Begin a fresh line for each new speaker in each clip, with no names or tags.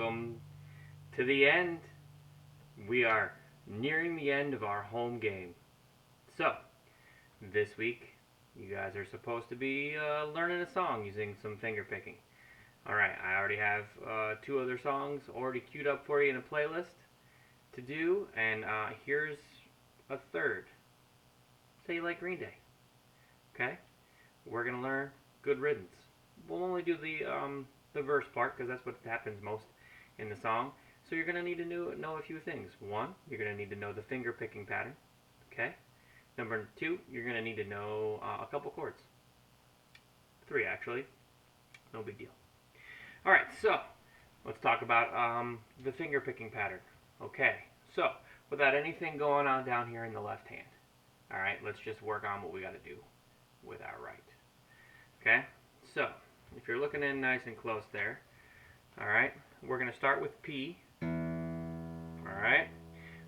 welcome to the end. We are nearing the end of our home game. So, this week, you guys are supposed to be learning a song using some finger picking. Alright, I already have two other songs already queued up for you in a playlist to do, and here's a third. Say you like Green Day. Okay? We're going to learn Good Riddance. We'll only do the verse part because that's what happens most in the song. So you're going to need to know a few things. One, you're going to need to know the finger picking pattern. Okay? Number two, you're going to need to know a couple chords. Three, actually. No big deal. Alright, so let's talk about the finger picking pattern. Okay, so without anything going on down here in the left hand. Alright, let's just work on what we got to do with our right. Okay, so if you're looking in nice and close there, alright, we're going to start with P. Alright,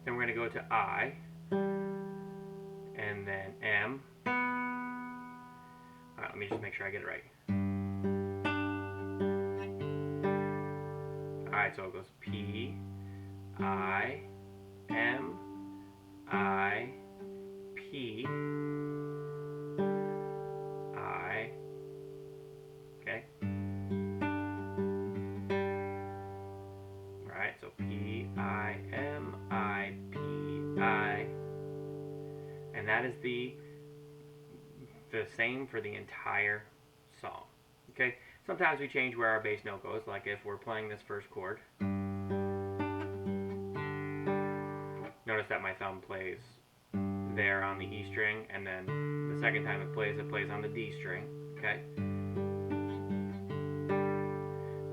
then we're going to go to I, and then M. Alright, let me just make sure I get it right. Alright, so it goes P, I, M, I, P, I, okay? Alright, so P, I, M, I, P, I. And that is the same for the entire song. Okay? Sometimes we change where our bass note goes, like if we're playing this first chord. Notice that my thumb plays there on the E string, and then the second time it plays on the D string. Okay?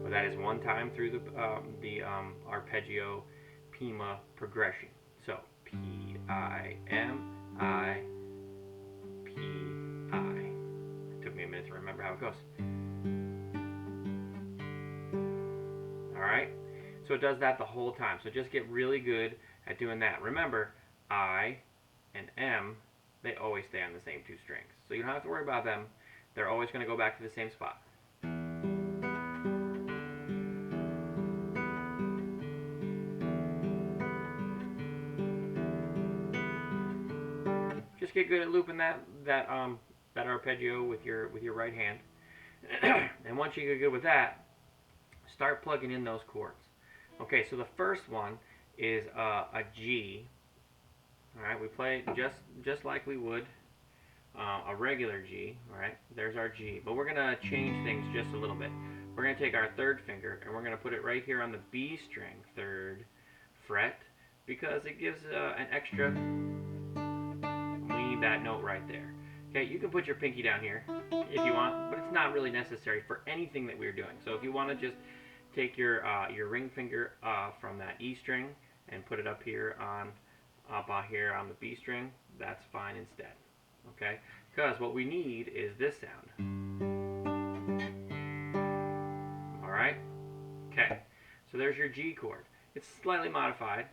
But that is one time through the arpeggio Pima progression. So P, I, M, I, P, I. It took me a minute to remember how it goes. Alright? So it does that the whole time. So just get really good at doing that. Remember, I and M, they always stay on the same two strings. So you don't have to worry about them. They're always going to go back to the same spot. Just get good at looping that arpeggio with your right hand. And once you get good with that, start plugging in those chords. Okay, so the first one is a G. All right, we play just like we would a regular G. All right, there's our G, but we're gonna change things just a little bit. We're gonna take our third finger and we're gonna put it right here on the B string, third fret, because it gives an extra. We need that note right there. Okay, you can put your pinky down here if you want, but it's not really necessary for anything that we're doing. So if you want to just take your ring finger from that E string and put it up here on the B string, that's fine instead. Okay, because what we need is this sound. All right. Okay, so there's your G chord. It's slightly modified.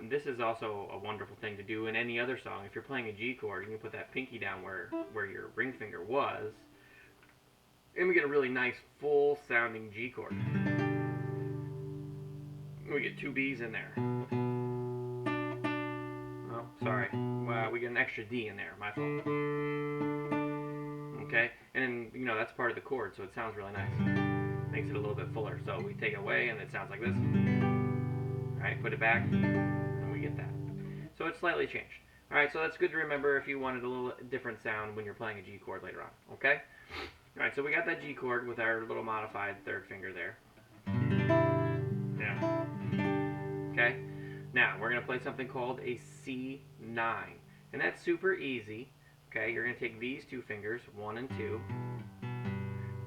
This is also a wonderful thing to do in any other song. If you're playing a G chord, you can put that pinky down where your ring finger was, and we get a really nice full sounding G chord. We get two B's in there. Oh, sorry. We get an extra D in there. My fault. Okay, and that's part of the chord, so it sounds really nice. Makes it a little bit fuller. So we take it away, and it sounds like this. Alright, put it back, and we get that. So it's slightly changed. Alright, so that's good to remember if you wanted a little different sound when you're playing a G chord later on. Okay? Alright, so we got that G chord with our little modified third finger there. Yeah. Okay? Now, we're going to play something called a C9. And that's super easy. Okay, you're going to take these two fingers, 1 and 2.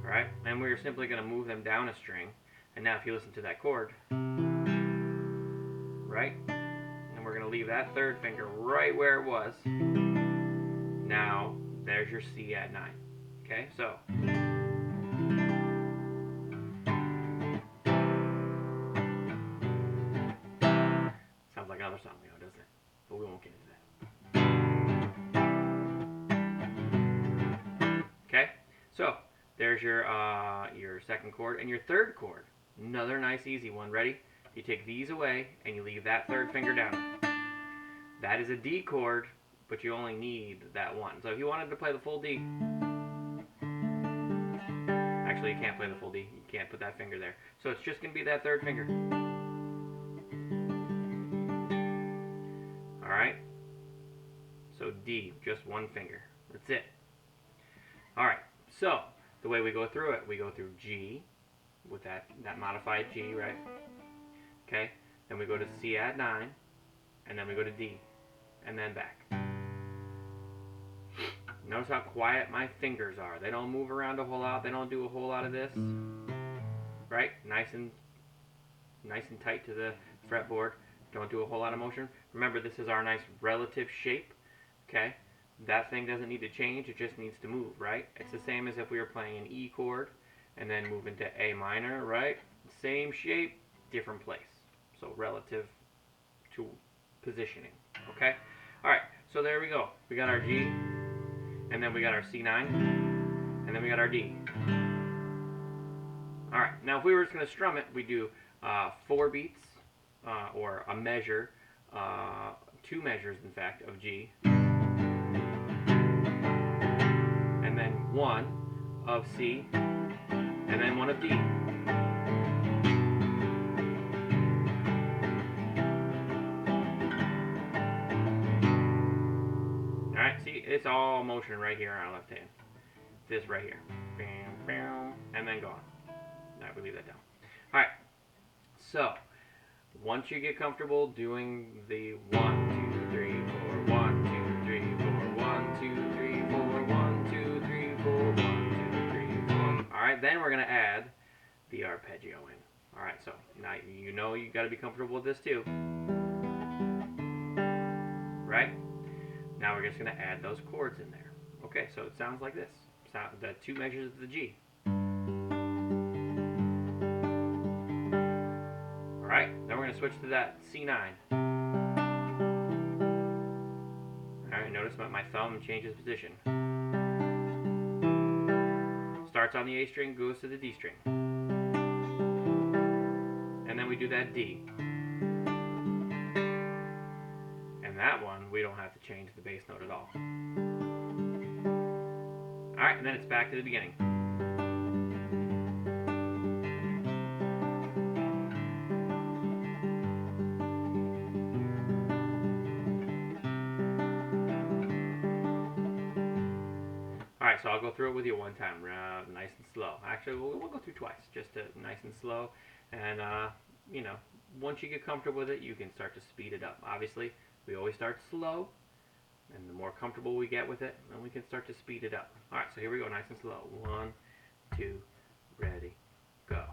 Alright, and we're simply going to move them down a string. And now if you listen to that chord, right? And we're going to leave that third finger right where it was. Now, there's your C at 9. Okay, so. Sounds like another song, doesn't it? But we won't get into that. Okay, so there's your second chord and your third chord. Another nice easy one. Ready? You take these away and you leave that third finger down. That is a D chord, but you only need that one. So if you wanted to play the full D, actually you can't play the full D. You can't put that finger there. So it's just going to be that third finger. Alright? So D, just one finger. That's it. Alright, so the way we go through it, we go through G with that modified G, right? Okay, then we go to C add 9, and then we go to D, and then back. Notice how quiet my fingers are. They don't move around a whole lot. They don't do a whole lot of this. Right? Nice and tight to the fretboard. Don't do a whole lot of motion. Remember, this is our nice relative shape. Okay? That thing doesn't need to change. It just needs to move, right? It's the same as if we were playing an E chord and then move into A minor, right? Same shape, different place. So relative to positioning. Okay? Alright, so there we go. We got our G, and then we got our C9, and then we got our D. Alright, now if we were just going to strum it, we do 4 beats, or a measure, 2 measures in fact, of G, and then 1 of C, and then 1 of D. Alright, see, it's all motion right here on our left hand. This right here. Bam, bam, and then gone. Alright, we leave that down. Alright, so once you get comfortable doing the 1, 2, 3, 4, 1, 2, 3, 4, 1, 2, 3, 4, 1, 2, 3, 4, 1, 2, 3, 4. Alright, then we're going to add the arpeggio in. Alright, so now you know you got to be comfortable with this too. Right? Now we're just going to add those chords in there. Okay, so it sounds like this. The 2 measures of the G. Alright, then we're going to switch to that C9. Alright, notice that my thumb changes position. Starts on the A string, goes to the D string. And then we do that D. And that one, we don't have to change the bass note at all. Alright, and then it's back to the beginning. Alright, so I'll go through it with you one time, nice and slow. Actually, we'll go through twice, just nice and slow. And, you know, once you get comfortable with it, you can start to speed it up. Obviously, we always start slow, and the more comfortable we get with it, then we can start to speed it up. Alright, so here we go, nice and slow. 1, 2, ready, go.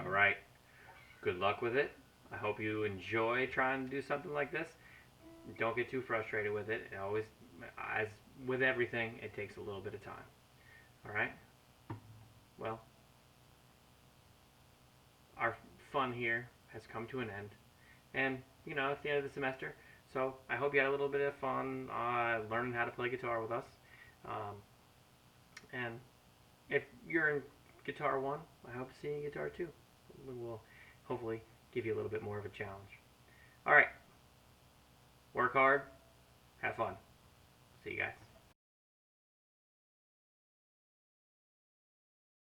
Alright, good luck with it. I hope you enjoy trying to do something like this. Don't get too frustrated with it. It always, as with everything, it takes a little bit of time. Alright? Well, our fun here has come to an end. And, you know, it's the end of the semester. So I hope you had a little bit of fun learning how to play guitar with us. And if you're in Guitar 1, I hope to see you in Guitar 2. We will hopefully give you a little bit more of a challenge. Alright. Work hard. Have fun. See you guys.